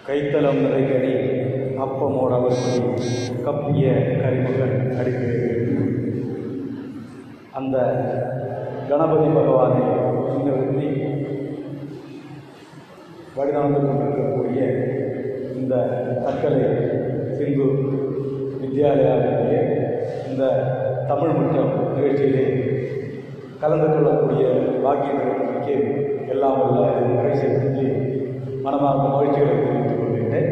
கைத்தலம் நிறைகடி அப்பமோட அவர்களை கப்பிய கரிமகன் அடிக்கிறேன். அந்த கணபதி பகவானை முன்னிறுத்தி வழிநடந்து கொண்டிருக்கக்கூடிய இந்த தக்கலை சிந்து வித்யாலயாவிலேயே இந்த தமிழ் முற்றம் நிகழ்ச்சியிலே கலந்து கொள்ளக்கூடிய பாக்கியத்திற்கு எல்லாம் உள்ள கடைசி மனமார்ந்த மகிழ்ச்சிகளை தெரிவித்துக் கொள்கின்றேன்.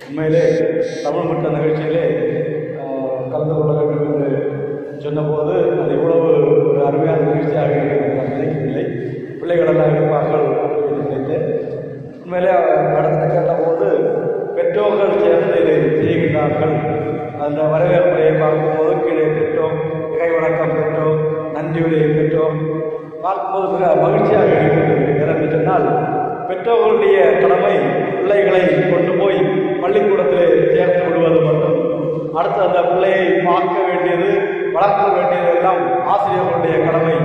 உண்மையிலே தமிழ் முற்ற நிகழ்ச்சியிலே கலந்து கொள்ள வேண்டும் என்று சொன்னபோது அது இவ்வளவு ஒரு அருமையான நிகழ்ச்சியாக இருக்கிறது நான் நினைக்கவில்லை. பிள்ளைகளெல்லாம் இருப்பார்கள் என்று நினைத்தேன். உண்மையிலே நடந்து கேட்டபோது பெற்றோர்கள் சேர்ந்து இதை செய்கின்றார்கள். அந்த வரவேற்புரையை பார்க்கும்போது கீழே பெற்றோம், இறை வணக்கம் பெற்றோம், நன்றி உரையை பெற்றோம் பார்க்கும்போது மிக மகிழ்ச்சியாக இருக்கிறது. ஏனென்று சொன்னால் பெற்றோர்களுடைய கடமை பிள்ளைகளை கொண்டு போய் பள்ளிக்கூடத்திலே சேர்த்து விடுவது மட்டும், அடுத்து அந்த பிள்ளையை பார்க்க வேண்டியது வளர்க்க வேண்டியது எல்லாம் ஆசிரியர்களுடைய கடமை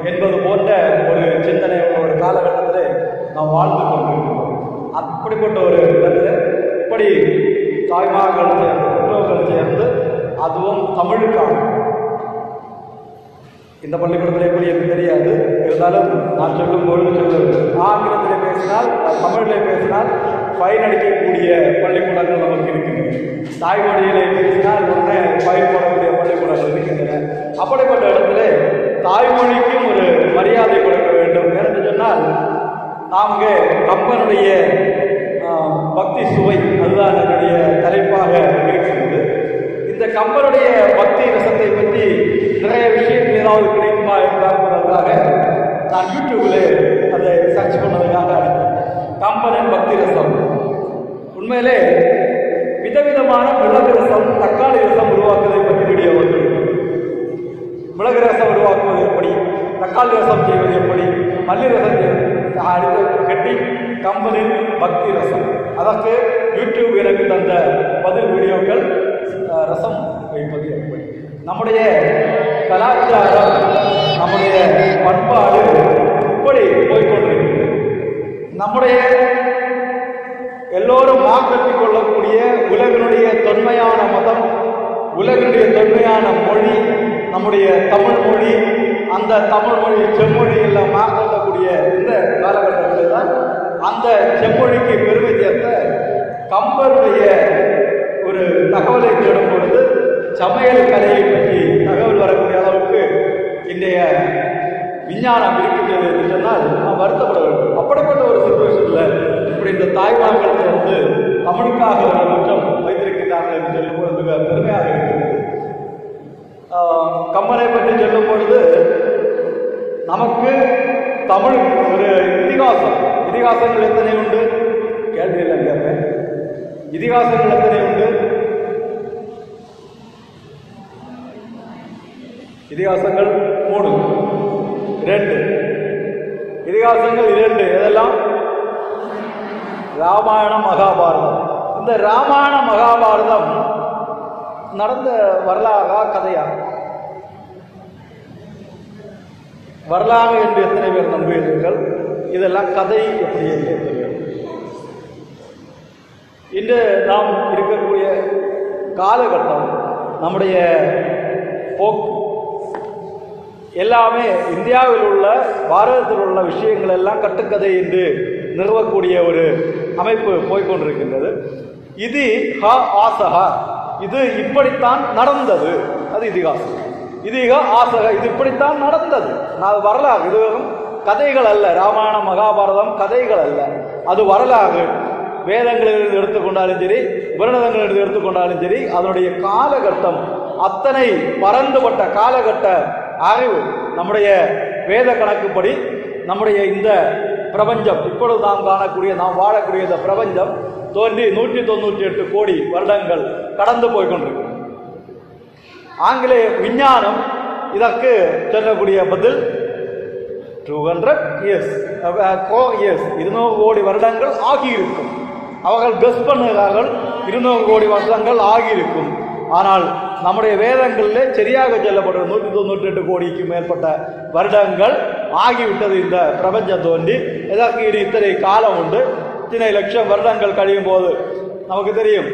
என்பது போன்ற ஒரு சிந்தனை ஒரு காலகட்டத்தில் நாம் வாழ்ந்து கொண்டிருக்கிறோம். அப்படிப்பட்ட ஒரு இடத்தில் இப்படி தாய்மார்கள் சேர்ந்து பெற்றோர்கள் சேர்ந்து அதுவும் தமிழுக்காக இந்த பள்ளிக்கூடத்தில் எப்படி எனக்கு தெரியாது, இருந்தாலும் நான் சொல்லும் பொழுது சொல்லுவது ஆங்கிலத்திலே பேசினால் தமிழிலே பேசினால் ஃபைன் அடிக்கக்கூடிய பள்ளிக்கூடங்கள் நமக்கு இருக்கின்றன. தாய்மொழியிலே பேசினால் உடனே ஃபைன் போடக்கூடிய பள்ளிக்கூடங்கள் இருக்கின்றன. அப்படிப்பட்ட இடத்துல தாய்மொழிக்கும் ஒரு மரியாதை கொடுக்க வேண்டும். என்று சொன்னால் நாங்க கம்பனுடைய பக்தி சுவை அதுதான் என்னுடைய தலைப்பாக இருக்கிறது. இந்த கம்பனுடைய பக்தி ரசத்தை பற்றி நிறைய விஷயங்கள் ஏதாவது கிடைக்குமா என்பதற்காக நான் யூடியூப்ல அதை சர்ச் பண்ணதுக்காக கம்பனின் பக்தி ரசம். உண்மையிலே விதவிதமான மிளகு ரசம், தக்காளி ரசம் உருவாக்குவதை பற்றி வீடியோ வந்து மிளகு ரசம் உருவாக்குவது எப்படி, தக்காளி ரசம் செய்வது எப்படி, மல்லி ரசம் கட்டி கம்பனின் பக்தி ரசம். அதற்கு யூடியூப் எனக்கு தந்த பதில் வீடியோக்கள். ரசம் வைப்பது எப்படி, நம்முடைய கலாச்சாரம், நம்முடைய பண்பாடு இப்படி போய்கொண்டிருக்கிறது. நம்முடைய எல்லோரும் மாற்றத்திக் கொள்ளக்கூடிய உலகினுடைய தொன்மையான மதம், உலகினுடைய தொன்மையான மொழி நம்முடைய தமிழ் மொழி. அந்த தமிழ் மொழி செம்மொழி எல்லாம் மாற்றக்கூடிய இந்த காலகட்டத்தில் தான் அந்த செம்மொழிக்கு பெருமை சேர்த்த கம்பனுடைய ஒரு தகவலை தேடும் பொழுது சமையல் கலையை பற்றி தகவல் வரக்கூடிய அளவுக்கு இன்றைய விஞ்ஞானம் இருக்கின்றது என்று சொன்னால் நாம் வருத்தப்பட வேண்டும். அப்படிப்பட்ட ஒரு சிச்சுவேஷனில் இப்படி இந்த தாய்மார்கள் சேர்ந்து தமிழுக்காக ஒரு குற்றம் வைத்திருக்கிறார்கள் என்று சொல்லும் பொழுது மிக பெருமையாக இருக்கிறது. கம்பனை பற்றி சொல்லும் பொழுது நமக்கு தமிழ் ஒரு இதிகாசங்கள் எத்தனை உண்டு கேள்வியில் கேட்பேன். இதிகாசங்கள் எத்தனை உண்டு? இதிகாசங்கள் 3, 2 இதிகாசங்கள் 2. எதெல்லாம்? ராமாயணம், மகாபாரதம். இந்த ராமாயண மகாபாரதம் நடந்த வரலாறா கதையா? வரலாறு என்று எத்தனை பேர் நம்புகிறீர்கள்? இதெல்லாம் கதை எப்படி தெரியும்? இன்று நாம் இருக்கக்கூடிய காலகட்டம், நம்முடைய போக்கு எல்லாமே இந்தியாவில் உள்ள பாரதத்தில் உள்ள விஷயங்கள் எல்லாம் கட்டுக்கதை என்று நிறுவக்கூடிய ஒரு அமைப்பு போய்கொண்டிருக்கின்றது. இது ஆசகா, இது இப்படித்தான் நடந்தது, அது இதிகாசம். இது ஆசகா, இது இப்படித்தான் நடந்தது. நான் வரலாறு, இது வெறும் கதைகள் அல்ல. ராமாயணம் மகாபாரதம் கதைகள் அல்ல, அது வரலாறு. வேதங்களிலிருந்து எடுத்துக்கொண்டாலும் சரி, உபநிடதங்களிலிருந்து எடுத்துக்கொண்டாலும் சரி, அதனுடைய காலகட்டம் அத்தனை பரந்துபட்ட காலகட்ட அறிவு. நம்முடைய வேத கணக்குப்படி நம்முடைய இந்த பிரபஞ்சம், இப்பொழுது நாம் காணக்கூடிய நாம் வாழக்கூடிய இந்த பிரபஞ்சம் தோன்றி 198 கோடி வருடங்கள் கடந்து போய்கொண்டிருக்கு. ஆங்கிலேய விஞ்ஞானம் இதற்கு சொல்லக்கூடிய பதில் 200 years 200 கோடி வருடங்கள் ஆகியிருக்கும். அவர்கள் கெஸ் பண்ணுகிறார்கள் 200 கோடி வருடங்கள் ஆகியிருக்கும். ஆனால் நம்முடைய வேதங்களில் சரியாக சொல்லப்படுற 198 கோடிக்கு மேற்பட்ட வருடங்கள் ஆகிவிட்டது இந்த பிரபஞ்சம் தோன்றி. இதற்கு இனி இத்தனை காலம் உண்டு. இத்தனை லட்சம் வருடங்கள் கழியும் போது நமக்கு தெரியும்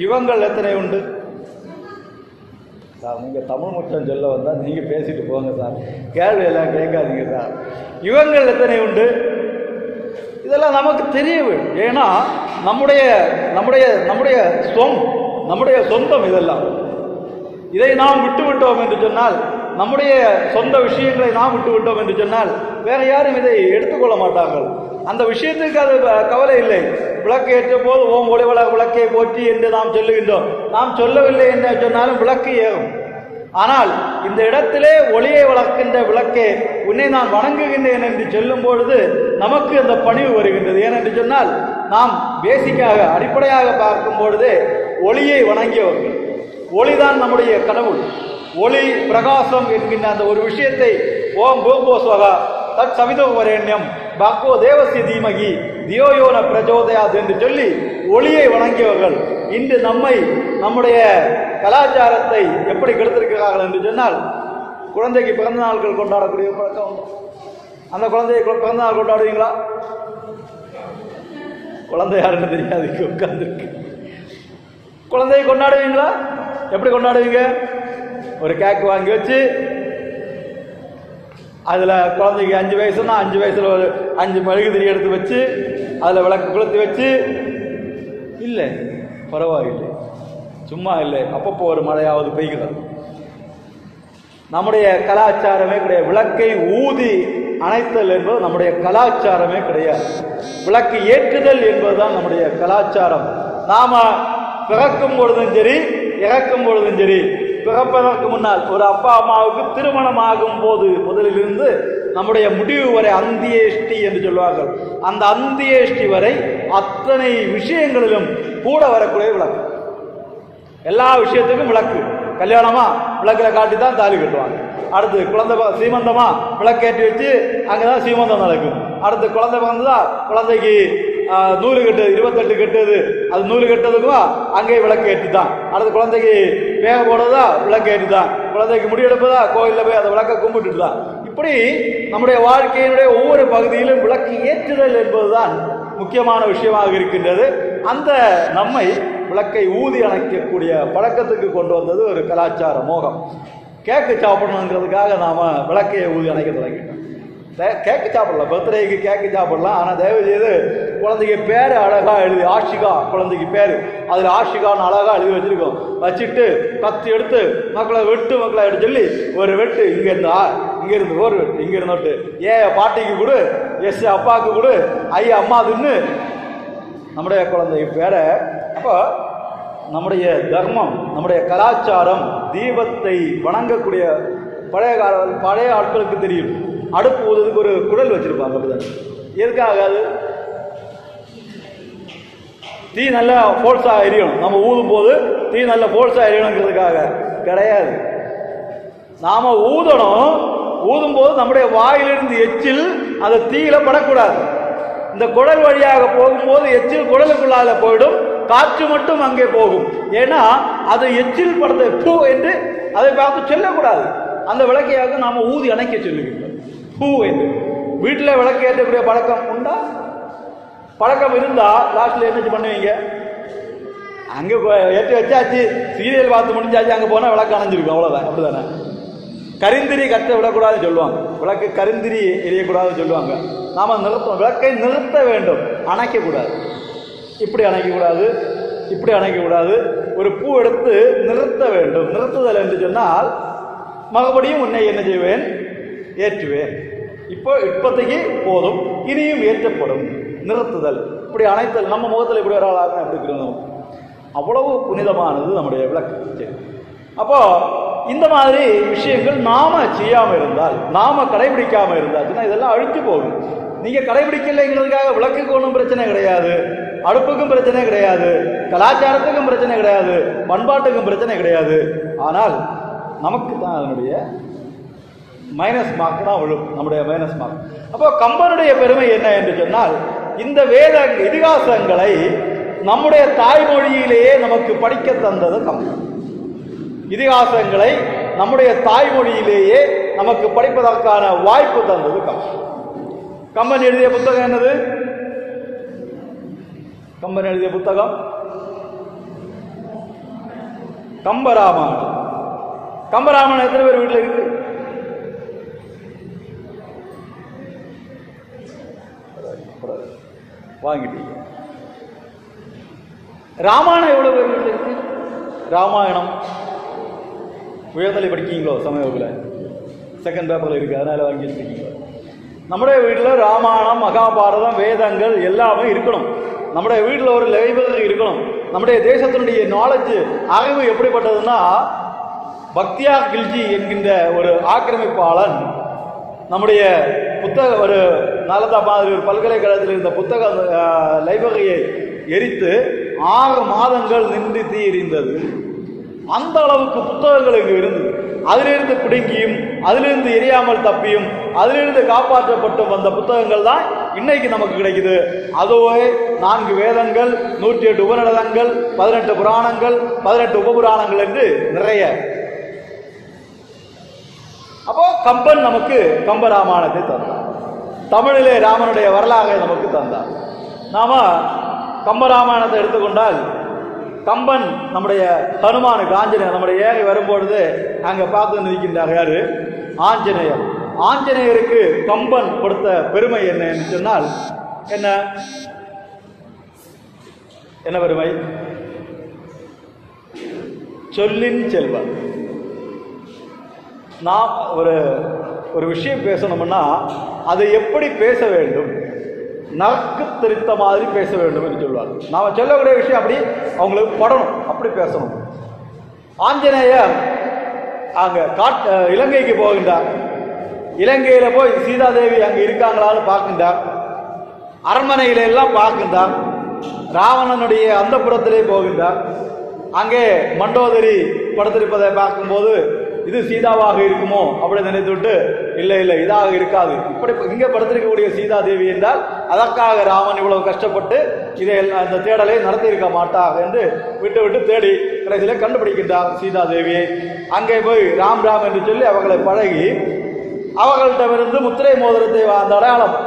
யுகங்கள் எத்தனை உண்டு. சார் நீங்கள் தமிழ் முற்றம் சொல்ல வந்தால் நீங்கள் பேசிட்டு போங்க சார், கேள்வி எல்லாம் கேட்காதீங்க சார். யுகங்கள் எத்தனை உண்டு இதெல்லாம் நமக்கு தெரிய வேண்டும். ஏன்னா நம்முடைய நம்முடைய நம்முடைய நம்முடைய சொந்தம் இதெல்லாம். இதை நாம் விட்டுவிட்டோம் என்று சொன்னால், நம்முடைய சொந்த விஷயங்களை நாம் விட்டுவிட்டோம் என்று சொன்னால் வேற யாரும் இதை எடுத்துக்கொள்ள மாட்டார்கள். அந்த விஷயத்துக்கு அது கவலை இல்லை. விளக்கு ஏற்ற போது ஓம் ஒளி விளக்கை போற்றி என்று நாம் சொல்லுகின்றோம். நாம் சொல்லவில்லை என்று சொன்னாலும் விளக்கு ஏறும். ஆனால் இந்த இடத்திலே ஒளியை வளர்க்கின்ற விளக்கே உன்னை நான் வணங்குகின்றேன் என்று சொல்லும் பொழுது நமக்கு அந்த பணிவு வருகின்றது. ஏனென்று சொன்னால் நாம் பேசிக்காக அடிப்படையாக பார்க்கும் பொழுது ஒளியை வணங்கியவர்கள். ஒளிதான் நம்முடைய கடவுள். ஒளி பிரகாசம் என்கின்ற அந்த ஒரு விஷயத்தை ஓம் பூர்வோஸ்வகா தத் சவிதோவரேண்யம் பகவோ தேவசி தீமகி தியோயோன பிரஜோதயாது என்று சொல்லி ஒளியை வணங்கியவர்கள் இன்று நம்முடைய கலாச்சாரத்தை எப்படி கெடுத்திருக்கிறார்கள் என்று சொன்னால், குழந்தைக்கு பிறந்த நாட்கள் கொண்டாடக்கூடிய பழக்கம் உண்டு. அந்த குழந்தைய பிறந்த நாள் கொண்டாடுவீங்களா? குழந்தை யாருன்னு தெரியாது, உட்கார்ந்துருக்கு. குழந்தையை கொண்டாடுவீங்களா? எப்படி கொண்டாடுவீங்க? ஒரு கேக் வாங்கி வச்சு அதில் குழந்தைக்கு 5 வயசுனா 5 வயசுல ஒரு 5 மெழுகுதிரி எடுத்து வச்சு அதில் விளக்கு கொளுத்தி வச்சு, இல்லை பரவாயில்லை, சும்மா இல்லை, அப்பப்போ ஒரு மழையாவது பெய்கிறது. நம்முடைய கலாச்சாரமே கிடையாது. விளக்கை ஊதி அணைத்தல் என்பது நம்முடைய கலாச்சாரமே கிடையாது. விளக்கு ஏற்றுதல் என்பதுதான் நம்முடைய கலாச்சாரம். நாம பிறக்கும் பொழுதும் சரி, இறக்கும் பொழுதும் சரி, பிறப்பதற்கு முன்னால் ஒரு அப்பா அம்மாவுக்கு திருமணம் ஆகும் போது முதலிலிருந்து நம்முடைய முடிவு வரை அந்தியேஷ்டி என்று சொல்வார்கள். அந்த அந்தியேஷ்டி வரை அத்தனை விஷயங்களிலும் கூட வரக்கூடிய விளக்கு. எல்லா விஷயத்துக்கும் விளக்கு. கல்யாணமா விளக்குல காட்டி தான் தாலி கட்டுவாங்க. அடுத்து குழந்தை சீமந்தமா விளக்கேற்றி வச்சு அங்கதான் சீமந்தம் நடக்கும். அடுத்து குழந்தை பிறந்ததா குழந்தைக்கு நூறு கட்டுது, 28 கட்டுது, அது நூறு கட்டுறதுக்கும் அங்கே விளக்கு ஏற்றி தான். அடுத்து குழந்தைக்கு வேக போடுறதா விளக்கு ஏற்றி தான். குழந்தைக்கு முடிவெடுப்பதா கோயிலில் போய் அந்த விளக்கை கும்பிட்டுட்டு தான். இப்படி நம்முடைய வாழ்க்கையினுடைய ஒவ்வொரு பகுதியிலும் விளக்கு ஏற்றுதல் என்பதுதான் முக்கியமான விஷயமாக இருக்கின்றது. அந்த நம்மை விளக்கை ஊதி அணைக்கக்கூடிய பழக்கத்துக்கு கொண்டு வந்தது ஒரு கலாச்சார மோகம். கேக்கு சாப்பிடணுங்கிறதுக்காக நாம விளக்கையை ஊதி அணைக்க தொடங்கிட்டோம். கேக்கு சாப்பிடலாம், பர்த்டேக்கு கேக்கு சாப்பிடலாம். ஆனால் தயவு செய்து குழந்தைக்கு பேர் அழகாக எழுதி, ஆஷிகா குழந்தைக்கு பேர், அதில் ஆஷிகான்னு அழகாக எழுதி வச்சிருக்கோம். வச்சுட்டு கத்தி எடுத்து மக்களை எடுத்து சொல்லி ஒரு வெட்டு இங்கேருந்து ஒரு வெட்டு இங்கிருந்து பாட்டிக்கு கொடு, எஸ் அப்பாவுக்கு கொடு, ஐயா அம்மா தின்னு நம்முடைய குழந்தைக்கு பேரை. அப்போ நம்முடைய தர்மம், நம்முடைய கலாச்சாரம் தீபத்தை வணங்கக்கூடிய பழைய ஆட்களுக்கு தெரியும். அடுப்பு ஊதுறதுக்கு ஒரு குடல் வச்சிருப்பாங்க. அப்படிதான். எதுக்காக? அது தீ நல்லா ஃபோர்ஸா எரியணும். நம்ம ஊதும் போது தீ நல்ல ஃபோர்ஸா எரியணுங்கிறதுக்காக கிடையாது. நாம ஊதும் போது நம்முடைய வாயிலிருந்து எச்சில் அந்த தீயில படக்கூடாது. இந்த குடல் வழியாக போகும்போது எச்சில் குடலுக்குள்ளால போயிடும், காற்று மட்டும் அங்கே போகும். ஏன்னா அது எச்சில் படத்தை பூ என்று அதை பார்த்து சொல்லக்கூடாது. அந்த விளக்கையாக நாம ஊதி அணைக்க சொல்லுகின்றோம். பூ என்று வீட்டில் விளக்கு ஏற்றக்கூடிய பழக்கம் உண்டா? பழக்கம் இருந்தா லாஸ்ட்ல என்ன பண்ணுவீங்க? அங்க ஏற்றி வச்சாச்சு, சீரியல் பார்த்து முடிஞ்சாச்சு, அங்க போனா விளக்கு அணைஞ்சிருக்கும், அவ்வளவுதான். அப்படிதானே? கரிந்திரி கட்ட விடக்கூடாதுன்னு சொல்லுவாங்க. விளக்கு கரிந்திரி எரியக்கூடாதுன்னு சொல்லுவாங்க. நாம நிறுத்தம், விளக்கை நிறுத்த வேண்டும், அணைக்க கூடாது. இப்படி அணைக்கக்கூடாது, இப்படி அணைக்கக்கூடாது. ஒரு பூ எடுத்து நிறுத்த வேண்டும். நிறுத்துதல் என்று சொன்னால் மறுபடியும் உன்னை என்ன செய்வேன்? ஏற்றுவேன். இப்போதைக்கு போதும், இனியும் ஏற்றப்படும். நிறுத்துதல், இப்படி அணைத்தல். நம்ம முகத்தில் இப்படி ஒரு ஆளாக எப்படி இருக்கிறோம்? அவ்வளவு புனிதமானது நம்முடைய விளக்கு. அப்போ இந்த மாதிரி விஷயங்கள் நாம செய்யாம இருந்தால், நாம கடைபிடிக்காம இருந்தாச்சுன்னா இதெல்லாம் அழித்து போகும். நீங்க கடைபிடிக்கலைங்கிறதுக்காக விளக்குக்கு ஒன்றும் பிரச்சனை கிடையாது, அடுப்புக்கும் பிரச்சனை கிடையாது, கலாச்சாரத்துக்கும் பிரச்சனை கிடையாது, பண்பாட்டுக்கும் பிரச்சனை கிடையாது. ஆனால் நமக்கு தான் அதனுடைய மைனஸ் மார்க் தான் விழும், நம்முடைய மைனஸ் மார்க். அப்போ கம்பனுடைய பெருமை என்ன என்று சொன்னால், இந்த வேத இதிகாசங்களை நம்முடைய தாய்மொழியிலேயே நமக்கு படிக்க தந்தது கம்பன். இதிகாசங்களை நம்முடைய தாய்மொழியிலேயே நமக்கு படிப்பதற்கான வாய்ப்பு தந்தது கம்பன். கம்பன் எழுதிய புத்தகம் என்னது? கம்பன் எழுதிய புத்தகம் கம்பராமாயணம். கம்பராமாயணம் எத்தனை பேர் வீட்டில் இருக்கு? வாங்கிட்டீங்க. ராமாயணம் எவ்வளவு பேர் வீட்டில் இருக்கு? ராமாயணம் உயர்நிலை படிக்கீங்களோ? சமயத்தில் செகண்ட் பேப்பர்ல இருக்கு, அதனால வாங்கி வச்சிருக்கீங்க. நம்முடைய வீட்டில் ராமாயணம், மகாபாரதம், வேதங்கள் எல்லாமே இருக்கணும். நம்முடைய வீட்டில் ஒரு லைப்ரரி இருக்கணும். நம்முடைய தேசத்தினுடைய நாலேஜ், அறிவு எப்படிப்பட்டதுன்னா, பக்தியா கில்ஜி என்கின்ற ஒரு ஆக்கிரமிப்பாளன் நம்முடைய புத்தக ஒரு நாலந்தா மாதிரி ஒரு பல்கலைக்கழகத்தில் இருந்த புத்தக லைப்ரரியை எரித்து 6 மாதங்கள் நின்று தீ எரிந்தது. அந்த அளவுக்கு புத்தகங்கள் இங்கு இருந்தது. அதிலிருந்து பிடுங்கியும் அதிலிருந்து எரியாமல் தப்பியும் அதிலிருந்து காப்பாற்றப்பட்டும் வந்த புத்தகங்கள் தான் இன்னைக்கு நமக்கு கிடைக்குது. அதுவே 4 வேதங்கள், 108 உபநிடதங்கள், 18 புராணங்கள், 18 உபபுராணங்கள் என்று நிறைய. அப்போ கம்பன் நமக்கு கம்பராமாயணத்தை தந்தார். தமிழிலே ராமனுடைய வரலாறை நமக்கு தந்தார். நாம கம்பராமாயணத்தை எடுத்துக்கொண்டால், கம்பன் நம்முடைய ஹனுமானுக்கு, ஆஞ்சநேயர் நம்முடைய ஏகை வரும்பொழுது அங்க பார்த்து நிற்கின்றார். யாரு? ஆஞ்சநேயர். ஆஞ்சநேயருக்கு கம்பன் கொடுத்த பெருமை என்ன என்று சொன்னால், என்ன என்ன பெருமை? சொல்லின் செல்வன். நாம் ஒரு விஷயம் பேசணும்னா அதை எப்படி பேச வேண்டும், நற்கு தெரித்த மாதிரி பேச வேண்டும் என்று சொல்வார். நாம சொல்லக்கூடிய விஷயம் அப்படி அவங்களுக்கு படணும், அப்படி பேசணும். ஆஞ்சநேயர் அங்க இலங்கைக்கு போகின்றார். இலங்கையில போய் சீதாதேவி அங்க இருக்காங்களான்னு பார்க்கின்றார். அரண்மனையில எல்லாம் பார்க்கின்றார். ராவணனுடைய அந்த புறத்திலே போகின்றார். அங்கே மண்டோதரி படுத்திருப்பதை பார்க்கும்போது இது சீதாவாக இருக்குமோ அப்படி நினைத்துவிட்டு, இல்லை இல்லை இதாக இருக்காது, இப்படி இங்கே படுத்திருக்கக்கூடிய சீதா தேவி என்றால் அதற்காக ராமன் இவ்வளவு கஷ்டப்பட்டு இதை அந்த தேடலை நடத்தியிருக்க மாட்டார் என்று விட்டு விட்டு தேடி கடைசியில் கண்டுபிடிக்கின்றார் சீதா தேவியை. அங்கே போய் ராம் ராம் என்று சொல்லி அவர்களை பழகி அவர்களிடமிருந்து முத்திரை மோதிரத்தை அந்த அடையாளம்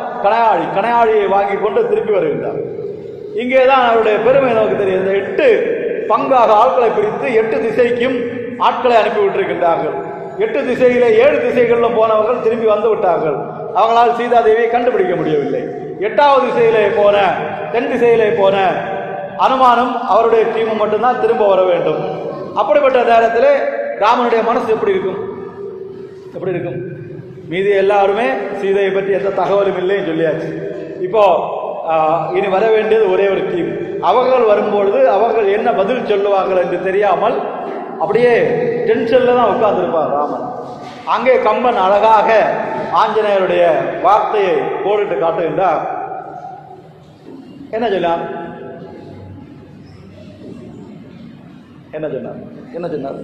கணையாழியை வாங்கி கொண்டு திருப்பி வருகின்றார். இங்கேதான் அவருடைய பெருமை நமக்கு தெரியும். இந்த 8 பங்காக ஆட்களை பிரித்து 8 திசைக்கும் ஆட்களை அனுப்பிவிட்டிருக்கின்றார்கள். 8 திசையிலே 7 திசைகளிலும் போனவர்கள் திரும்பி வந்து விட்டார்கள். அவங்களால் சீதாதேவியை கண்டுபிடிக்க முடியவில்லை. 8வது திசையிலே போன, தென் திசையிலே போன அனுமானும் அவருடைய டீமும் மட்டும்தான் திரும்ப வர வேண்டும். அப்படிப்பட்ட நேரத்தில் ராமனுடைய மனசு எப்படி இருக்கும்? எப்படி இருக்கும்? மீதி எல்லாருமே சீதையை பற்றி எந்த தகவலும் இல்லைன்னு சொல்லியாச்சு. இப்போ இனி வர வேண்டியது ஒரே ஒரு டீம். அவர்கள் வரும்பொழுது அவர்கள் என்ன பதில் சொல்லுவார்கள் என்று தெரியாமல் அப்படியே டென்ஷன்ல தான் உட்கார்ந்திருப்பார் ராமன். அங்கே கம்பன் அழகாக ஆஞ்சநேயருடைய வார்த்தையை போட்டுட்டு காட்டுகின்றார். என்ன சொன்னார்? என்ன சொன்னார்? என்ன சொன்னார்?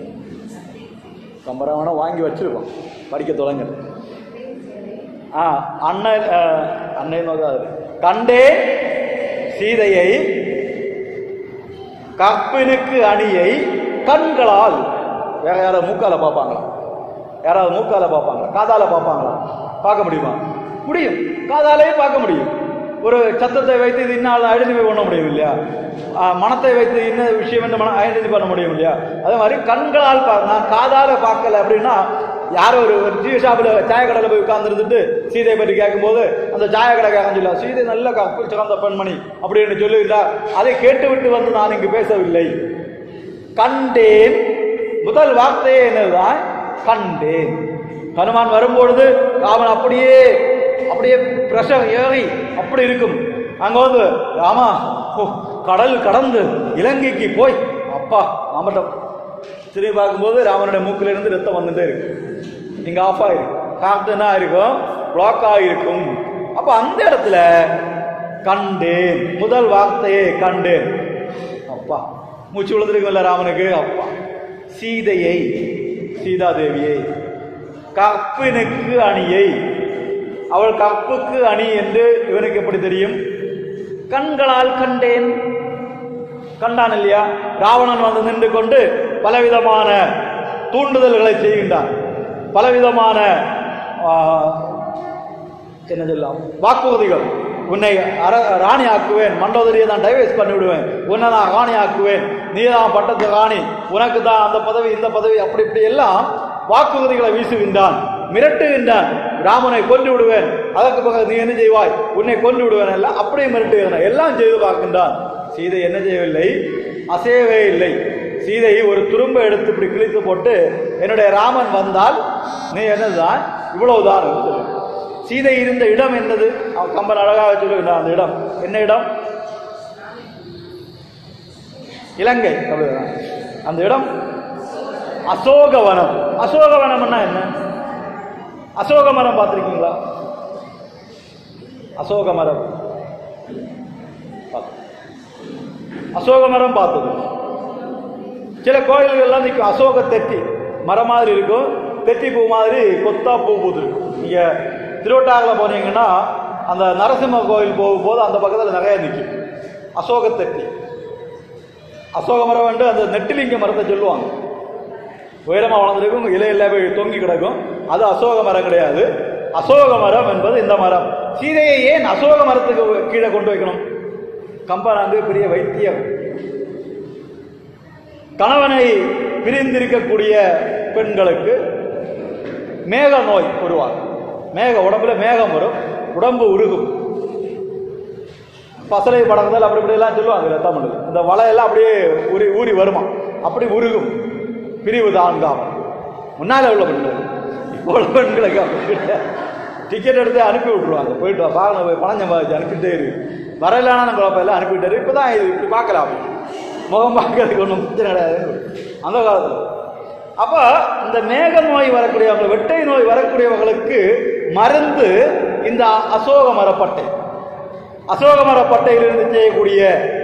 கம்பராமாயணம் வாங்கி வச்சிருக்கோம், படிக்க தொடங்க. அண்ணன் கண்டே சீதையை கற்பினுக்கு அணியை கண்களால். வேற யாராவது மூக்கால பார்ப்பாங்களா? யாராவது மூக்கால பார்ப்பாங்களா? காதால பார்ப்பாங்களா? பார்க்க முடியுமா? முடியும். காதாலே பார்க்க முடியும். ஒரு சத்தத்தை வைத்து இது இன்னும் ஐடென்டிஃபை பண்ண முடியும் இல்லையா? மனத்தை வைத்து என்ன விஷயம் என்று ஐடென்டிஃபை பண்ண முடியும் இல்லையா? அதே மாதிரி கண்களால் நான் காதால பார்க்கல அப்படின்னா, யாரோ ஒரு டீ ஷாப்பில் சாயக்கடையில் போய் உட்கார்ந்துருந்துட்டு சீதையை பற்றி கேட்கும்போது அந்த சாயக்கடைக்காரன் சொல்லா, சீதை நல்ல கப்பில் சிறந்த பெண்மணி அப்படின்னு சொல்லுகிறார். அதை கேட்டுவிட்டு வந்து நான் இங்கு பேசவில்லை, கண்டேன். முதல் வார்த்தையே என்னதுதான்? கண்டேன். ஹனுமான் வரும்பொழுது ராமன் அப்படியே பிரஷர் ஏறி அப்படி இருக்கும். அங்க வந்து ராமா கடல் கடந்து இலங்கைக்கு போய் அப்பா மாமட்டம் திரும்பி பார்க்கும்போது ராமனுடைய மூக்கில இருந்து ரத்தம் வந்துட்டே இருக்கு. இங்க ஆஃப் ஆயிருக்கு, காத்துனா இருக்கும், பிளாக் ஆகிருக்கும். அப்ப அந்த இடத்துல கண்டேன், முதல் வார்த்தையே கண்டேன். அப்பா மூச்சு விழுந்திருக்கும்ல ராமனுக்கு. அப்பா சீதையை, சீதாதேவியை, கற்பினுக்கு அணியை. அவள் கற்புக்கு அணி என்று இவனுக்கு எப்படி தெரியும்? கண்களால் கண்டேன். கண்டான் இல்லையா? ராவணன் வந்து நின்று கொண்டு பலவிதமான தூண்டுதல்களை செய்கின்றான், பலவிதமான என்ன சொல்லலாம் வாக்குறுதிகள். உன்னை ராணி ஆக்குவேன், மண்டோதரியை தான் டைவர்ஸ் பண்ணி விடுவேன், உன்னை நான் ராணி ஆக்குவேன், நீ தான் பட்டத்து ராணி, உனக்கு தான் அந்த பதவி இந்த பதவி, அப்படி இப்படி எல்லாம் வாக்குறுதிகளை வீசுகின்றான், மிரட்டுகின்றான். ராமனை கொன்று விடுவேன், அதற்கு பிறகு நீ என்ன செய்வாய், உன்னை கொன்று விடுவேன் எல்லாம் அப்படியே மிரட்டுகிறான், எல்லாம் செய்து பார்க்கின்றான். சீதை என்ன செய்யவில்லை, அசையவே இல்லை. சீதையை ஒரு துரும்ப எடுத்து இப்படி கிழித்து போட்டு, என்னுடைய ராமன் வந்தால் நீ என்னதுதான் இவ்வளவுதான். சீதை இருந்த இடம் என்னது, கம்பன் அழகாக சொல்லுகின்றான். அந்த இடம் என்ன இடம்? இலங்கை. அந்த இடம் அசோகவனம். அசோகவனம்னா என்ன? அசோக மரம் பார்த்திருக்கீங்களா? அசோக மரம் அசோக மரம் பார்த்தது. சில கோயில்கள்லாம் நிற்கும் அசோக தெத்தி மரம் மாதிரி இருக்கும், தெத்தி பூ மாதிரி கொத்தா பூ பூத்து இருக்கும். நீங்க திருவட்டாரில் போனீங்கன்னா அந்த நரசிம்ம கோயில் போகும்போது அந்த பக்கத்தில் நிறைய நிற்கும் அசோக தெத்தி. அசோக மரம் வந்து அந்த நெட்டிலிங்க மரத்தை சொல்லுவாங்க, உயரமாக வளர்ந்துருக்கும், இலையில போய் தொங்கி கிடக்கும், அது அசோக மரம் கிடையாது. அசோக மரம் என்பது இந்த மரம். சீதையை ஏன் அசோக மரத்துக்கு கீழே கொண்டு வைக்கணும்? கம்பனாந்து பெரிய வைத்தியம். கணவனை பிரிந்திருக்கக்கூடிய பெண்களுக்கு மேக நோய் உருவாகும். உடம்புல மேகம் வரும், உடம்பு உருகும், பசலை படங்கள் அப்படி இப்படி எல்லாம் சொல்லுவாங்க தமிழ். இந்த வலையெல்லாம் அப்படியே ஊறி வருமா, அப்படி உருகும். பிரிவு தாங்காமல் முன்னால உள்ள பெண்கள், இப்போ உள்ள பெண்களுக்கு டிக்கெட் எடுத்து அனுப்பி விட்டுருவாங்க, போயிட்டு வாகனம் போய் பணம் சம்பாதிச்சு அனுப்பிட்டே இருக்கு, வரலான குழப்பம் அனுப்பிட்டாரு. இப்பதான் இது இப்படி பார்க்கலாம், முகம் பார்க்கறதுக்கு ஒன்றும் பிரச்சனை கிடையாது அந்த காலத்தில். அப்ப இந்த மேக நோய் வரக்கூடியவங்க, வெட்டை நோய் வரக்கூடியவர்களுக்கு மருந்து இந்த அசோக மரப்பட்டை. அசோக மரப்பட்டையிலிருந்து செய்யக்கூடிய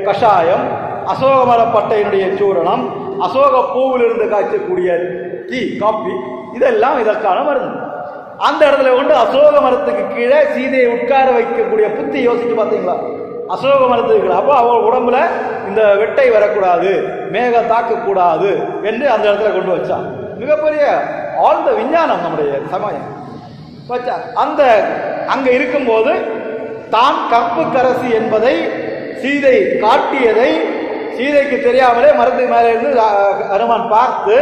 கஷாயம், அசோக மரப்பட்டையினுடைய சூரணம், அசோக பூவிலிருந்து காய்ச்சக்கூடிய டீ காபி, இதெல்லாம் இதற்கான மருந்து. அந்த இடத்துல கொண்டு அசோக மரத்துக்கு கீழே சீதையை உட்கார வைக்கக்கூடிய புத்தி யோசிச்சு பார்த்தீங்களா? அசோக மரத்துக்கு அப்போ அவள் உடம்புல இந்த வெட்டை வரக்கூடாது, மேக தாக்கக்கூடாது என்று அந்த இடத்துல கொண்டு வச்சான். மிகப்பெரிய ஆழ்ந்த விஞ்ஞானம் நம்முடைய சமயம் வச்சா. அந்த அங்க இருக்கும்போது தான் கற்புக்கரசி என்பதை சீதை காட்டியதை சீதைக்கு தெரியாமலே மரத்துக்கு மேலே இருந்து ஹனுமான் பார்த்து,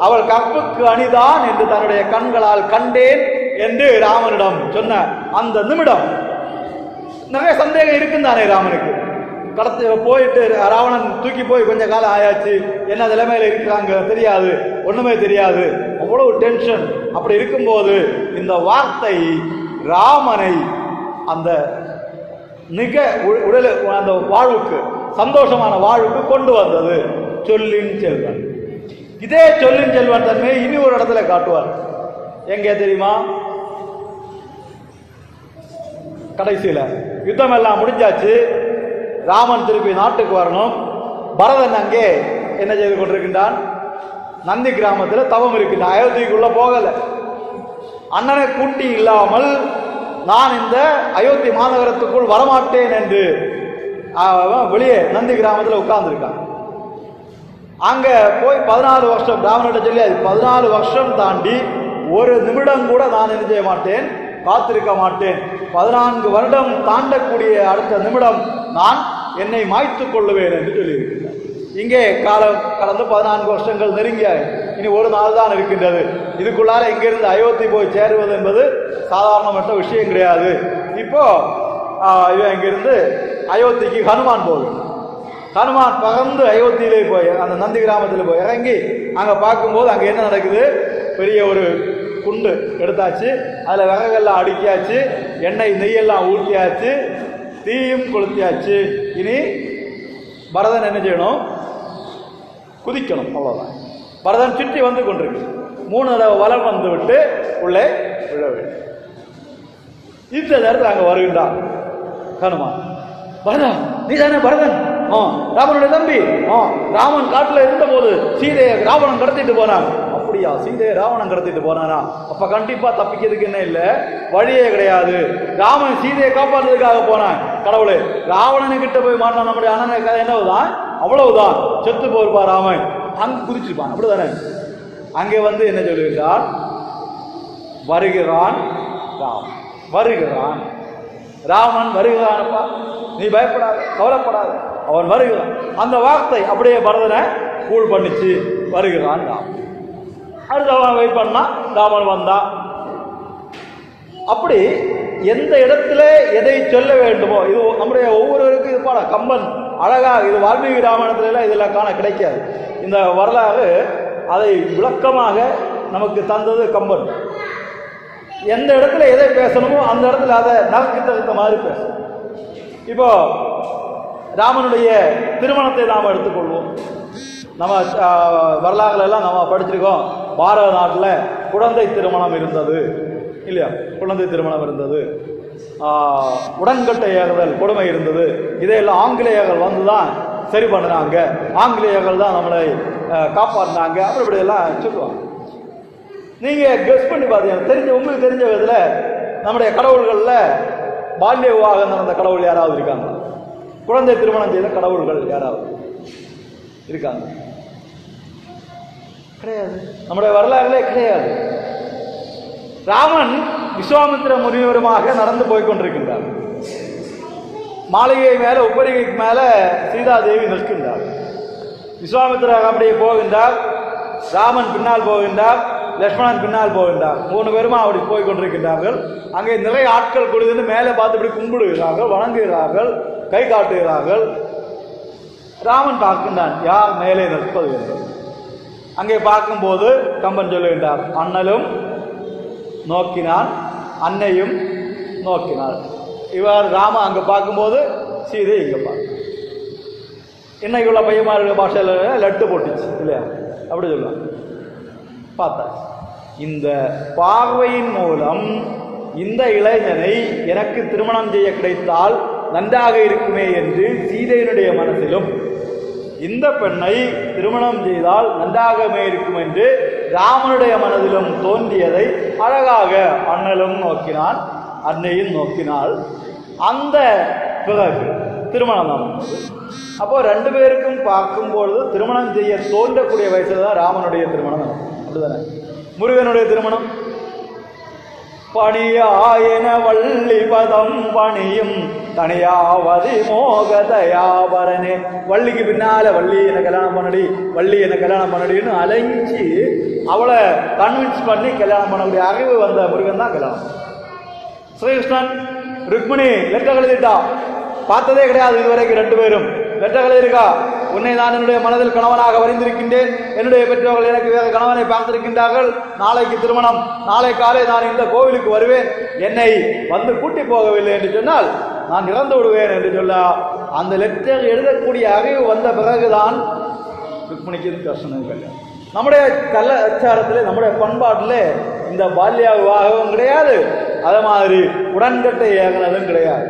அவள் கற்புக்கு அணிதான் என்று தன்னுடைய கண்களால் கண்டேன் என்று ராமனிடம் சொன்ன அந்த நிமிடம் நிறைய சந்தேகம் இருக்குந்தானே ராமனுக்கு. கடத்து போயிட்டு ராவணன் தூக்கி போய் கொஞ்ச காலம் ஆயாச்சு, என்ன நிலைமையில இருக்கிறாங்க தெரியாது, ஒண்ணுமே தெரியாது, அவ்வளவு டென்ஷன். அப்படி இருக்கும்போது இந்த வார்த்தை ராமனை அந்த மிக உடல் அந்த வாழ்வுக்கு, சந்தோஷமான வாழ்வுக்கு கொண்டு வந்தது. சொல்லின் செல்வன். இதே சொல்லின் செல்வன் தன்மையை இனி ஒரு இடத்துல காட்டுவார். எங்க தெரியுமா? கடைசியில யுத்தம் எல்லாம் முடிஞ்சாச்சு, ராமன் திருப்பி நாட்டுக்கு வரணும். பரதன் அங்கே என்ன செய்து கொண்டிருக்கின்றான்? நந்தி கிராமத்தில் தவம் இருக்கின்றான். அயோத்திக்குள்ள போகல. அண்ணனை கூட்டி இல்லாமல் நான் இந்த அயோத்தி மாநகரத்துக்குள் வரமாட்டேன் என்று வெளியே நந்தி கிராமத்தில் உட்கார்ந்துருக்கான். அங்க போய் 14 வருஷம் ராவணன் சொல்லி, அது 14 வருஷம் தாண்டி ஒரு நிமிடம் கூட நான் என்ன செய்ய மாட்டேன், காத்திருக்க மாட்டேன். 14 வருடம் தாண்டக்கூடிய அடுத்த நிமிடம் நான் என்னை மாய்த்துக் கொள்ளுவேன் என்று சொல்லியிருக்கிறார். இங்கே காலம் கடந்து 14 வருஷங்கள் நெருங்கிய இனி ஒரு நாள் தான் இருக்கின்றது. இதுக்குள்ளார இங்கிருந்து அயோத்தி போய் சேருவது என்பது சாதாரணமற்ற விஷயம் கிடையாது. இப்போ இவன் இங்கிருந்து அயோத்திக்கு ஹனுமான் போகுது. ஹனுமான் பகர்ந்து அயோத்தியிலே போய் அந்த நந்தி கிராமத்தில் போய் இறங்கி அங்க பார்க்கும்போது அங்க என்ன நடக்குது? பெரிய ஒரு குண்டு எடுத்தாச்சு, அதுல விறகெல்லாம் அடுக்கியாச்சு, எண்ணெய் நெய்யெல்லாம் ஊற்றியாச்சு, தீயும் கொளுத்தியாச்சு. இனி பரதன் என்ன செய்யணும்? குதிக்கணும், அவ்வளவுதான். பரதன் சுற்றி வந்து கொண்டிருக்கு. 3 தடவை வலம் வந்து விட்டு உள்ளே விழ வேண்டும். இந்த நேரத்தில் அங்க வருகின்றான் ஹனுமான். பரதன், நீ தானே பரதன்? ராமனுடைய தம்பி. ராமன் காட்டுல இருந்த போது சீதையை ராவணன் கடத்திட்டு போனான். அப்படியா? சீதையை ராவணன் கடத்திட்டு போனானா? அப்ப கண்டிப்பா தப்பிக்கிறதுக்கு என்ன இல்ல, வழியே கிடையாது. ராமன் சீதையை காப்பாற்றுறதுக்காக போனான். கடவுளே, ராவணனு கிட்ட போய் மாட்டான் நம்முடைய அண்ணனை கதை என்னவுதான், அவ்வளவுதான், செத்து போயிருப்பா ராமன். அங்க குதிச்சிருப்பான், அப்படிதானே? அங்கே வந்து என்ன சொல்லுகிறான்? வருகிறான் ராம், வருகிறான். ராமன் வருகிறானப்பா, நீ பயப்படாத, கவலைப்படாத, அவன் வருகிறான். அந்த வார்த்தை அப்படியே பரதனை கூல் பண்ணிச்சு, வருகிறான் ராமன். அடுத்து அவன் வெயிட் பண்ணா, ராமன் வந்தான். அப்படி எந்த இடத்துல எதை சொல்ல வேண்டுமோ, இது நம்முடைய ஒவ்வொருவருக்கும் இது பாட கம்பன் அழகாக, இது வால்மீகி ராமாயணத்துல எல்லாம் இதெல்லாம் காண கிடைக்காது. இந்த வரலாறு அதை விளக்கமாக நமக்கு தந்தது கம்பன். எந்த இடத்துல எதை பேசணுமோ அந்த இடத்துல அதை நமக்கு தகுந்த மாதிரி பேசணும். இப்போ ராமனுடைய திருமணத்தை நாம் எடுத்துக்கொள்வோம். நம்ம வரலாறுல எல்லாம் நம்ம படிச்சிருக்கோம். பாரத நாட்டில் குழந்தை திருமணம் இருந்தது இல்லையா? குழந்தை திருமணம் இருந்தது, உடன்கட்டை ஏறுதல் கொடுமை இருந்தது. இதையெல்லாம் ஆங்கிலேயர்கள் வந்து தான் சரி பண்ணினாங்க, ஆங்கிலேயர்கள் தான் நம்மளை காப்பாற்றினாங்க, அப்படி இப்படியெல்லாம் சொல்லுவாங்க. நீங்கள் கெஸ் பண்ணி பார்த்தீங்கன்னா உங்களுக்கு தெரிஞ்ச விதத்தில் நம்முடைய கடவுள்களில் பால்ய விவாகம் நடந்த கடவுள் யாராவது இருக்காங்க? குழந்தை திருமணம் செய்த கடவுள்கள் யாராவது இருக்காங்க? கிடையாது. நம்முடைய வரலாறுலே கிடையாது. ராமன் விஸ்வாமித்திர முனிவருமாக நடந்து போய்கொண்டிருக்கின்றார். மாளிகை மேல உப்பரிகைக்கு மேல சீதாதேவி நிற்கின்றார். விஸ்வாமித்திரர் அப்படியே போகின்றார், ராமன் பின்னால் போகின்றார், லட்சுமணன் பின்னால் போகின்றார். 3 பேருமா அப்படி போய்கொண்டிருக்கின்றார்கள். அங்கே நிறைய ஆட்கள் கூடுதுன்னு மேலே பார்த்து இப்படி கும்பிடுகிறார்கள், வணங்குகிறார்கள், கை காட்டுகிறார்கள். ராமன் பார்க்கின்றான், யார் மேலே நிற்பது என்று. அங்கே பார்க்கும்போது கம்பன் சொல்லுகின்றார், அண்ணலும் நோக்கினான், அன்னையும் நோக்கினாள். இவர் ராம அங்க பார்க்கும்போது சீதை இங்க பார்க்க. இன்னைக்கு உள்ள பையன்மார்கள் பாஷையில லட்டு போட்டுச்சு இல்லையா? அப்படி சொல்லுவாங்க. பார்த்தா இந்த பார்வையின் மூலம் இந்த இளைஞனை எனக்கு திருமணம் செய்ய கிடைத்தால் நன்றாக இருக்குமே என்று சீதையினுடைய மனசிலும், இந்த பெண்ணை திருமணம் செய்தால் நன்றாகவே இருக்கும் என்று ராமனுடைய மனதிலும் தோன்றியதை அழகாக அண்ணலும் நோக்கினான், அன்னையும் நோக்கினாள். அந்த பிறகு திருமணம் நடந்தது. அப்போ 2 பேருக்கும் பார்க்கும்பொழுது திருமணம் செய்ய தோன்றக்கூடிய வயசுல தான் ராமனுடைய திருமணம் நடக்கும். அப்படிதானே? முருகனுடைய திருமணம் பணியாயன வள்ளி பதம் பணியும் தனியாவதி மோகதயாபரனே. வள்ளிக்கு பின்னால வள்ளி என்ன கல்யாணம் பண்ணடி, வள்ளி என்ன கல்யாணம் பண்ணடின்னு அலைஞ்சி அவளை கன்வின்ஸ் பண்ணி கல்யாணம் பண்ணக்கூடிய அறிவு வந்த முருகன் தான் கல்யாணம். ஸ்ரீகிருஷ்ணன் ருக்மிணி லெட்டர் எழுதிட்டா, பார்த்ததே கிடையாது இதுவரைக்கும் 2 பேரும். லெட்டர் எழுதியிருக்கா, உன்னை நான் என்னுடைய மனதில் கணவனாக வரைந்திருக்கின்றேன், என்னுடைய பெற்றோர்கள் எனக்கு வேறு கணவனை பார்த்திருக்கின்றார்கள், நாளைக்கு திருமணம், நாளை காலை நான் இந்த கோவிலுக்கு வருவேன், என்னை வந்து கூட்டி போகவில்லை என்று சொன்னால் நான் இறந்து விடுவேன் என்று சொல்ல அந்த லெட்டர் எழுதக்கூடிய அறிவு வந்த பிறகுதான் ருக்மிணிக்கு கிருஷ்ணன் கல்யாணம். நம்முடைய கலாச்சாரத்தில், நம்முடைய பண்பாட்டில் இந்த பால்ய விவாகம் கிடையாது, அதே மாதிரி உடன்கட்டை ஏகினதும் கிடையாது.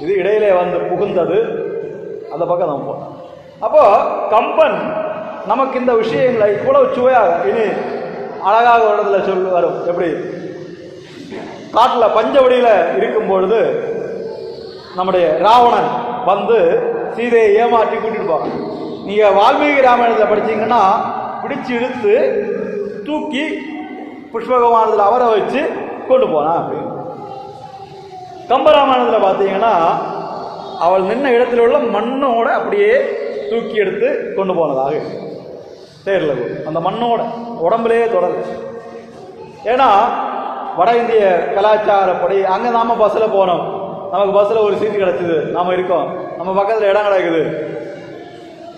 இது இடையிலே வந்து புகுந்தது. அந்த பக்கம் நம்ம போனோம். அப்போ கம்பன் நமக்கு இந்த விஷயங்களை இவ்வளவு சுவையாக இனி அழகாக ஒரு இடத்துல சொல்லி வரும். எப்படி காட்டில் பஞ்சவடியில் இருக்கும் பொழுது நம்முடைய ராவணன் வந்து சீதையை ஏமாற்றி கூட்டிட்டு போறான். நீங்க வால்மீகி ராமாயணத்தை படிச்சீங்கன்னா பிடிச்சு இழுத்து தூக்கி புஷ்பகமானத்தில் அவரை வச்சு கொண்டு போனான் அப்படின்னு. கம்பராமாயணத்தில் பார்த்தீங்கன்னா அவள் நின்ன இடத்துல உள்ள மண்ணோட அப்படியே தூக்கி எடுத்து கொண்டு போனதாக தேர்ல அந்த மண்ணோட உடம்புலேயே தொடரல. ஏன்னா வட இந்திய கலாச்சாரப்படி அங்கே நாம பஸ்ஸில் போனோம், நமக்கு பஸ்ஸில் ஒரு சீட்டு கிடச்சிது, நாம இருக்கோம், நம்ம பக்கத்தில் இடம் கிடக்குது,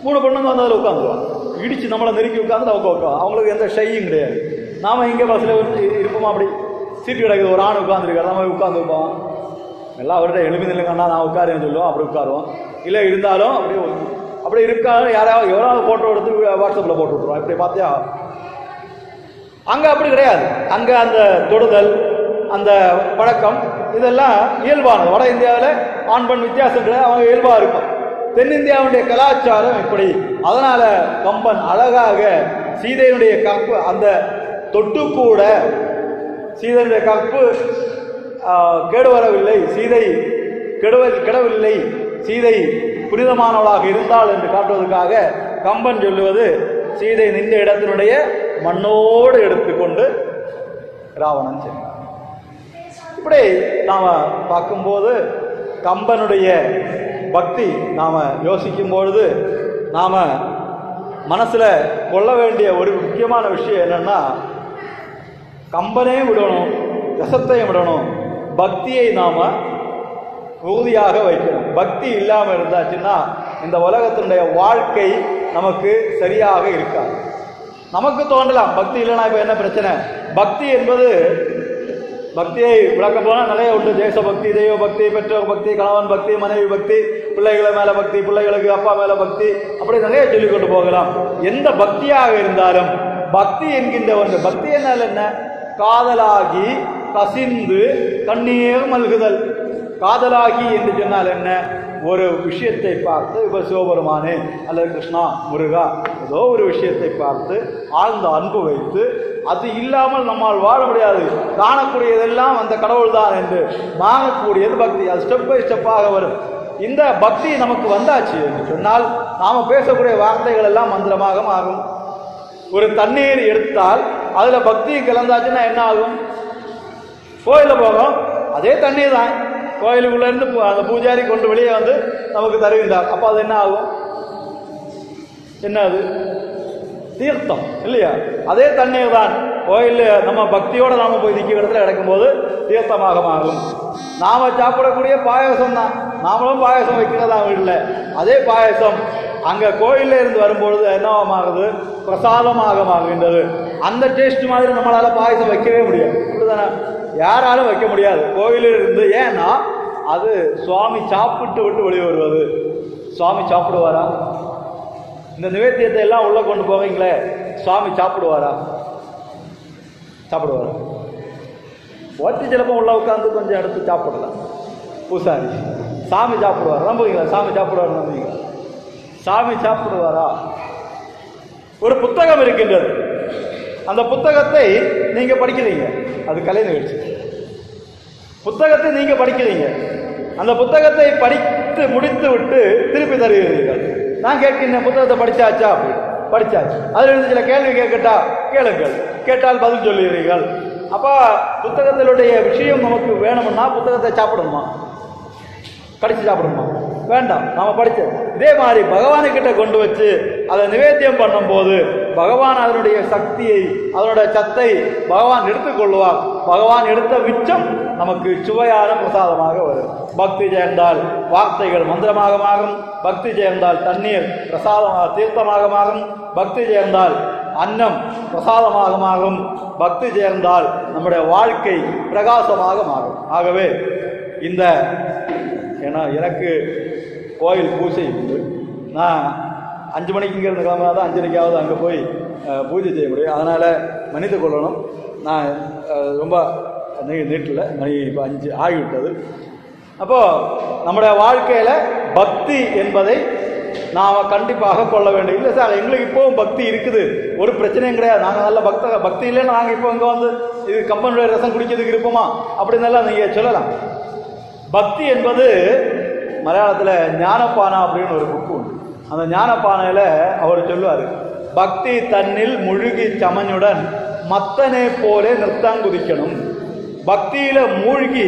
3 பொண்ணுங்க வந்து அதில் உட்காந்துருவாங்க, இடிச்சு நம்மளை நெருக்கி உட்காந்து அவங்க உட்காந்து, அவங்களுக்கு எந்த ஷையும் கிடையாது. நாம இங்கே பஸ்ஸில் இருப்போமா, அப்படி சீட்டு கிடக்குது, ஒரு ஆண் உட்காந்துருக்காரு, நம்ம உட்காந்து வைப்போம், எல்லாம் அவர்கிட்ட எழுமிதில்லைங்கண்ணா நான் உட்காருன்னு சொல்லுவோம், அப்படி உட்காருவோம். இல்லை இருந்தாலும் அப்படி இருக்காது, யாராவது எவராவது ஃபோட்டோ எடுத்து வாட்ஸ்அப்பில் போட்டு விட்ருவோம். இப்படி பார்த்தியா, அங்கே அப்படி கிடையாது. அங்கே அந்த தொடுதல், அந்த பழக்கம் இதெல்லாம் இயல்பானது. வட இந்தியாவில் ஆண் பெண் வித்தியாசம் கிடையாது, அவங்க இயல்பாக இருக்கும். தென்னிந்தியாவுடைய கலாச்சாரம் இப்படி. அதனால கம்பன் அழகாக சீதையினுடைய கற்பு, அந்த தொட்டு கூட சீதையினுடைய கற்பு கெடுவரவில்லை, சீதை கெடவில்லை, சீதை புனிதமானவளாக இருந்தாள் என்று காட்டுவதற்காக கம்பன் சொல்லுவது, சீதை நின்ற இடத்தினுடைய மண்ணோடு எடுத்துக்கொண்டு ராவணன் சென்றான். இப்படி நாம் பார்க்கும்போது கம்பனுடைய பக்தி நாம் யோசிக்கும் பொழுது நாம் மனசில் கொள்ள வேண்டிய ஒரு முக்கியமான விஷயம் என்னென்னா, கம்பனையும் விடணும், ரசத்தையும் விடணும், பக்தியை நாம் உறுதியாக வைக்கணும். பக்தி இல்லாமல் இருந்தாச்சுன்னா இந்த உலகத்தினுடைய வாழ்க்கை நமக்கு சரியாக இருக்காது. நமக்கு தோன்றலாம் பக்தி இல்லைன்னா இப்போ என்ன பிரச்சனை. பக்தி என்பது, பக்தியை விளக்க போனால் நிறைய உண்டு. தேசபக்தி, தெய்வ பக்தி, பெற்றோர் பக்தி, கணவன் பக்தி, மனைவி பக்தி, பிள்ளைகளை மேலே பக்தி, பிள்ளைகளுக்கு அப்பா மேலே பக்தி, அப்படி நிறைய சொல்லிக் கொண்டு போகலாம். எந்த பக்தியாக இருந்தாலும் பக்தி என்கின்ற ஒன்று, பக்தி என்னால் என்ன, காதலாகி கசிந்து கண்ணீர் மல்குதல். காதலாகி என்று சொன்னால் என்ன, ஒரு விஷயத்தை பார்த்து, இப்போ சிவபெருமானே அல்லது கிருஷ்ணா, முருகா, ஏதோ ஒரு விஷயத்தை பார்த்து ஆழ்ந்த அன்பு வைத்து, அது இல்லாமல் நம்மால் வாழ முடியாது, காணக்கூடியதெல்லாம் அந்த கடவுள் தான் என்று மாறக்கூடியது பக்தி. அது ஸ்டெப் பை ஸ்டெப்பாக வரும். இந்த பக்தி நமக்கு வந்தாச்சு என்று சொன்னால் நாம் பேசக்கூடிய வார்த்தைகள் எல்லாம் மந்திரமாக மாறும். ஒரு தண்ணீர் எடுத்தால் அதில் பக்தி கலந்தாச்சுன்னா என்ன ஆகும்? கோயிலில் போகும், அதே தண்ணீர் தான் கோயிலுக்குள்ளேருந்து அந்த பூஜாரி கொண்டு வெளியே வந்து நமக்கு தருகின்றார். அப்போ அது என்ன ஆகும்? என்ன அது? தீர்த்தம் இல்லையா? அதே தண்ணீர் தான் கோயிலில் நம்ம பக்தியோடு நாம் போய் நிற்கிற இடத்துல கிடைக்கும்போது தீர்த்தமாக மாறும். நாம் சாப்பிடக்கூடிய பாயசம் தான், நாமளும் பாயசம் வைக்கிறதா வீட்டில், அதே பாயசம் அங்கே கோயிலில் இருந்து வரும்பொழுது என்னவா மாறுது? பிரசாதமாக மாறுகின்றது. அந்த டேஸ்ட் மாதிரி நம்மளால் பாயசம் வைக்கவே முடியாது, அப்படிதானே? யாராலும் வைக்க முடியாது கோயிலில் இருந்து. ஏன்னா அது சுவாமி சாப்பிட்டு விட்டு வெளியே வருவது. சுவாமி சாப்பிடுவாரா? இந்த நிவேத்தியத்தை எல்லாம் உள்ள கொண்டு போவீங்களே, சுவாமி சாப்பிடுவாரா? சாப்பிடுவாரா? ஒத்தி சிலப்பம் உள்ள உட்காந்து கொஞ்சம் எடுத்து சாப்பிடலாம். பூசாரி சாமி சாப்பிடுவார் நம்புவீங்களா? சாமி சாப்பிடுவார் நம்புவீங்களா? சாமி சாப்பிடுவாரா? ஒரு புத்தகம் இருக்கின்றது, அந்த புத்தகத்தை நீங்க படிக்கிறீங்க, அது கலை நிகழ்ச்சி. புத்தகத்தை நீங்க படிக்கிறீங்க, அந்த புத்தகத்தை படித்து முடித்து விட்டு திருப்பி தருகிறீர்கள். நான் கேட்கின்றேன், புத்தகத்தை படிச்சாச்சா? அப்படி படிச்சாச்சு. அதில் இருந்து சில கேள்வி கேட்கட்டா? கேளுங்கள். கேட்டால் பதில் சொல்லுகிறீர்கள். அப்போ புத்தகத்தினுடைய விஷயம் நமக்கு வேணும்னா புத்தகத்தை சாப்பிடணுமா? கடிச்சு சாப்பிடணுமா? வேண்டாம். நாம் படித்தது இதே மாதிரி பகவானுக்கிட்ட கொண்டு வச்சு அதை நிவேத்தியம் பண்ணும்போது பகவான் அதனுடைய சக்தியை, அதனுடைய சத்தை பகவான் எடுத்துக்கொள்வார். பகவான் எடுத்த மிச்சம் நமக்கு சுவையான பிரசாதமாக வரும். பக்தி சேர்ந்தால் வார்த்தைகள் மந்திரமாக மாறும், பக்தி சேர்ந்தால் தண்ணீர் பிரசாதமாக தீர்த்தமாக மாறும், பக்தி சேர்ந்தால் அன்னம் பிரசாதமாக மாறும், பக்தி சேர்ந்தால் நம்முடைய வாழ்க்கை பிரகாசமாக மாறும். ஆகவே இந்த ஏன்னா எனக்கு கோயில் பூஜை உண்டு. நான் 5 மணிக்கு இங்கேருந்து கிளம்புனா தான் 5:30 அங்கே போய் பூஜை செய்ய முடியும். அதனால் மன்னித்து கொள்ளணும், நான் ரொம்ப நீட்டில் மணி இப்போ 5 ஆகிவிட்டது. அப்போது நம்முடைய வாழ்க்கையில் பக்தி என்பதை நாம் கண்டிப்பாக கொள்ள வேண்டும். இல்லை சார், எங்களுக்கு இப்போவும் பக்தி இருக்குது, ஒரு பிரச்சனையும் கிடையாது, நாங்கள் நல்ல பக்தி இல்லைன்னு நாங்கள் இப்போ இங்கே வந்து இது கம்பனுடைய ரசம் குடிக்கிறதுக்கு இருப்போமா அப்படின்னெல்லாம் நீங்கள் சொல்லலாம். பக்தி என்பது மலையாளத்தில் ஞானப்பானா அப்படின்னு ஒரு புக்கு உண்டு. அந்த ஞானப்பானையில் அவர் சொல்லுவார், பக்தி தன்னில் முழுகி சமனுடன் மத்தனை போல நிறுத்தாங்குதிக்கணும். பக்தியில் மூழ்கி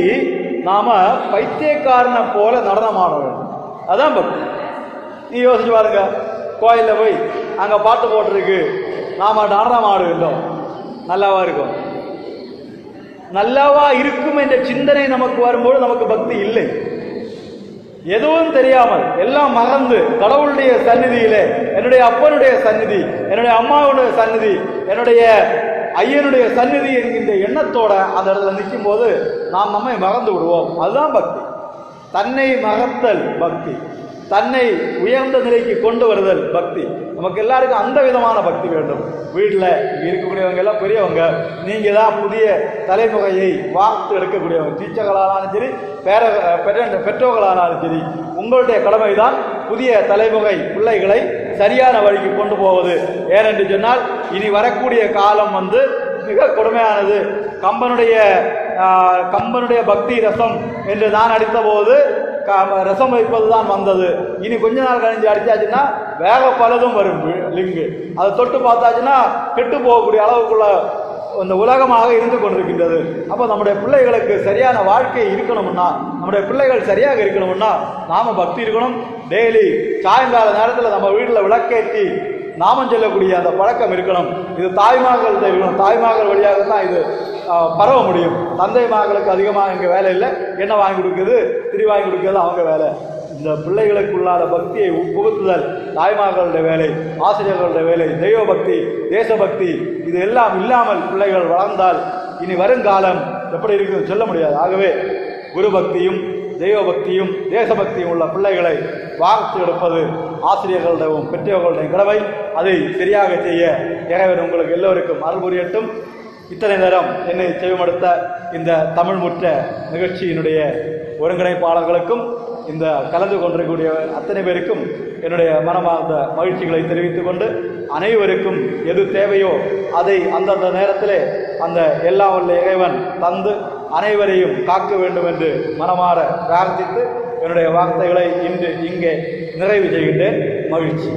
நாம பைத்தியக்காரனை போல நடனமாட வேண்டும். அதான் பக்தி. நீ யோசிச்சு பாருங்க, கோயிலில் போய் அங்கே பாட்டு போட்டிருக்கு, நாம் நடனம் ஆடுகின்றோம், நல்லாவா இருக்கும்? நல்லாவா இருக்கும் என்ற சிந்தனை நமக்கு வரும்போது நமக்கு பக்தி இல்லை. எதுவும் தெரியாமல் எல்லாம் மறந்து கடவுளுடைய சந்நிதியிலே, என்னுடைய அப்பனுடைய சந்நிதி, என்னுடைய அம்மாவுடைய சந்நிதி, என்னுடைய ஐயனுடைய சந்நிதி என்கின்ற எண்ணத்தோட அந்த இடத்துல நிற்கும் போது நாம் நம்மை மறந்து விடுவோம். அதுதான் பக்தி. தன்னை மறத்தல் பக்தி, தன்னை உயர்ந்த நிலைக்கு கொண்டு வருதல் பக்தி. நமக்கு எல்லாருக்கும் அந்த விதமான பக்தி வேண்டும். வீட்டில் இருக்கக்கூடியவங்க எல்லாம் பெரியவங்க, நீங்கள் தான் புதிய தலைமுறையை வார்த்து எடுக்கக்கூடியவங்க. டீச்சர்களானாலும் சரி, பெற்றோர்களானாலும் சரி, உங்களுடைய கடமை தான் புதிய தலைமுறை பிள்ளைகளை சரியான வழிக்கு கொண்டு போவது. ஏனென்று சொன்னால் இனி வரக்கூடிய காலம் மிக கொடுமையானது. கம்பனுடைய பக்தி ரசம் என்று நான் அடித்த போது ரசம் வைப்பது தான் வந்தது. இனி கொஞ்ச நாள் கழிஞ்சு அடிச்சாச்சுன்னா வேக பலதும் வரும் லிங்கு. அதை தொட்டு பார்த்தாச்சுன்னா கெட்டு போகக்கூடிய அளவுக்குள்ள இந்த உலகமாக இருந்து கொண்டிருக்கின்றது. அப்போ நம்முடைய பிள்ளைகளுக்கு சரியான வாழ்க்கை இருக்கணும்னா, நம்முடைய பிள்ளைகள் சரியாக இருக்கணும்னா நாம பக்தி இருக்கணும். டெய்லி சாயங்கால நேரத்தில் நம்ம வீட்டில் விளக்கேற்றி நாமம் சொல்லக்கூடிய அந்த பழக்கம் இருக்கணும். இது தாய்மார்கள்ட்ட இருக்கணும். தாய்மார்கள் வழியாக தான் இது பரவ முடியும். தந்தை மகளுக்கு அதிகமாக இங்கே வேலை இல்லை. எண்ணெய் வாங்கி கொடுக்குறது, திரி வாங்கி கொடுக்கறது அவங்க வேலை. இந்த பிள்ளைகளுக்குள்ளாத பக்தியை புகுத்துதல் தாய்மார்களுடைய வேலை, ஆசிரியர்களுடைய வேலை. தெய்வ பக்தி, தேசபக்தி இது எல்லாம் இல்லாமல் பிள்ளைகள் வளர்ந்தால் இனி வருங்காலம் எப்படி இருக்குன்னு சொல்ல முடியாது. ஆகவே குரு பக்தியும் தெய்வ பக்தியும் தேசபக்தியும் உள்ள பிள்ளைகளை வார்த்து எடுப்பது ஆசிரியர்களுடையும் பெற்றோர்களுடைய கடமை. அதை சரியாக செய்ய இறைவன் உங்களுக்கு எல்லோருக்கும் அருள் புரியட்டும். இத்தனை நேரம் என்னை செவிமடுத்த இந்த தமிழ் முற்ற நிகழ்ச்சியினுடைய ஒருங்கிணைப்பாளர்களுக்கும் இந்த கலந்து கொண்டிருக்கக்கூடிய அத்தனை பேருக்கும் என்னுடைய மனமார்ந்த மகிழ்ச்சிகளை தெரிவித்துக் கொண்டு, அனைவருக்கும் எது தேவையோ அதை அந்தந்த நேரத்திலே அந்த எல்லாம் வல்ல இறைவன் தந்து அனைவரையும் காக்க வேண்டும் என்று மனமாற பிரார்த்தித்து என்னுடைய வார்த்தைகளை இன்று இங்கே நிறைவு செய்கின்றேன். மகிழ்ச்சி.